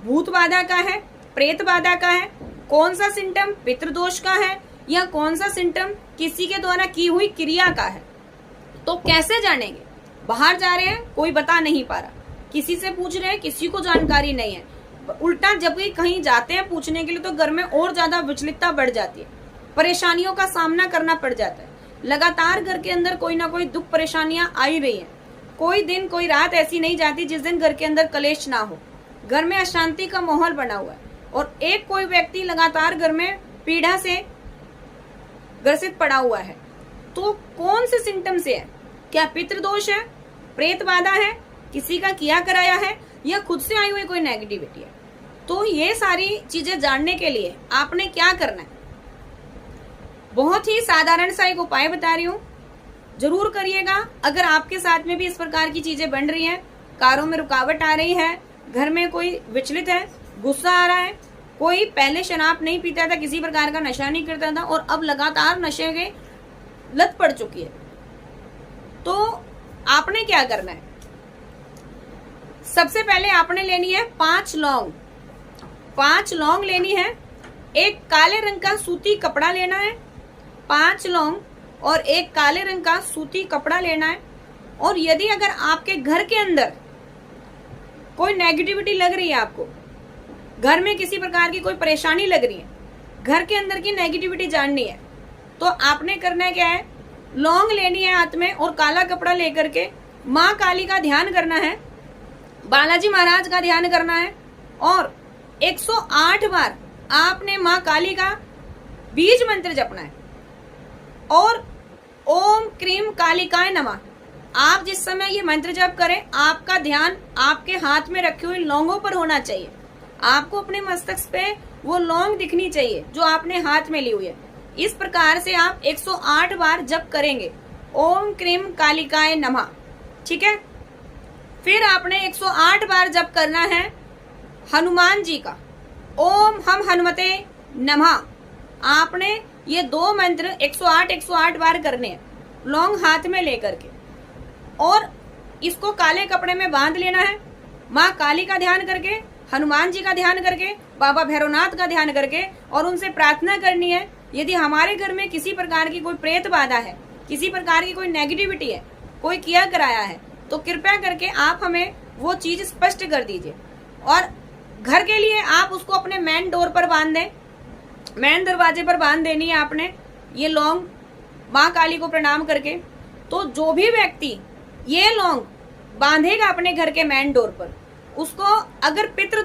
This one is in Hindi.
भूत बाधा का है, प्रेत बाधा का है, कौन सा सिम्टम पितृदोष का है, या कौन सा सिम्टम किसी के द्वारा की हुई क्रिया का है। तो कैसे जानेंगे? बाहर जा रहे हैं, कोई बता नहीं पा रहा, किसी से पूछ रहे हैं, किसी को जानकारी नहीं है। उल्टा जब भी कहीं जाते हैं पूछने के लिए तो घर में और ज्यादा विचलितता बढ़ जाती है, परेशानियों का सामना करना पड़ जाता है। लगातार घर के अंदर कोई ना कोई दुख परेशानियां आ ही रही है। कोई दिन कोई रात ऐसी नहीं जाती जिस दिन घर के अंदर कलेश ना हो। घर में अशांति का माहौल बना हुआ है और एक कोई व्यक्ति लगातार घर में पीड़ा से ग्रसित पड़ा हुआ है। तो कौन से सिम्टम से है? क्या पितृदोष है, प्रेत बाधा है, किसी का किया कराया है, या खुद से आई हुई कोई नेगेटिविटी है? तो ये सारी चीजें जानने के लिए आपने क्या करना है, बहुत ही साधारण सा एक उपाय बता रही हूँ, जरूर करिएगा। अगर आपके साथ में भी इस प्रकार की चीजें बन रही हैं, कार्यों में रुकावट आ रही है, घर में कोई विचलित है, गुस्सा आ रहा है, कोई पहले शराब नहीं पीता था, किसी प्रकार का नशा नहीं करता था और अब लगातार नशे के लत पड़ चुकी है, तो आपने क्या करना है? सबसे पहले आपने लेनी है 5 लौंग। 5 लौंग लेनी है। एक काले रंग का सूती कपड़ा लेना है। 5 लौंग और एक काले रंग का सूती कपड़ा लेना है। और यदि अगर आपके घर के अंदर कोई नेगेटिविटी लग रही है, आपको घर में किसी प्रकार की कोई परेशानी लग रही है, घर के अंदर की नेगेटिविटी जाननी है, तो आपने करना क्या है? लौंग लेनी है हाथ में और काला कपड़ा लेकर के माँ काली का ध्यान करना है, बालाजी महाराज का ध्यान करना है और 108 बार आपने माँ काली का बीज मंत्र जपना है। और ओम क्रीम कालिकाय नमः। आप जिस समय ये मंत्र जप करें, आपका ध्यान आपके हाथ में रखे हुए लौंगों पर होना चाहिए। आपको अपने मस्तक पे वो लौंग दिखनी चाहिए जो आपने हाथ में ली हुई है। इस प्रकार से आप 108 बार जप करेंगे, ओम क्रीम कालिकाय नमः। ठीक है। फिर आपने 108 बार जप करना है हनुमान जी का, ओम हम हनुमते नमः। आपने ये 2 मंत्र 108 बार करने हैं, लौंग हाथ में लेकर के, और इसको काले कपड़े में बांध लेना है। माँ काली का ध्यान करके, हनुमान जी का ध्यान करके, बाबा भैरवनाथ का ध्यान करके, और उनसे प्रार्थना करनी है, यदि हमारे घर में किसी प्रकार की कोई प्रेत बाधा है, किसी प्रकार की कोई नेगेटिविटी है, कोई किया कराया है, तो कृपया करके आप हमें वो चीज स्पष्ट कर दीजिए। और घर के लिए आप उसको अपने मेन डोर पर बांध दें, मेन दरवाजे पर बांध देनी है आपने ये लौंग, माँ काली को प्रणाम करके। तो जो भी व्यक्ति ये लौंग बांधेगा अपने घर के मेन डोर पर, उसको अगर पितृदोष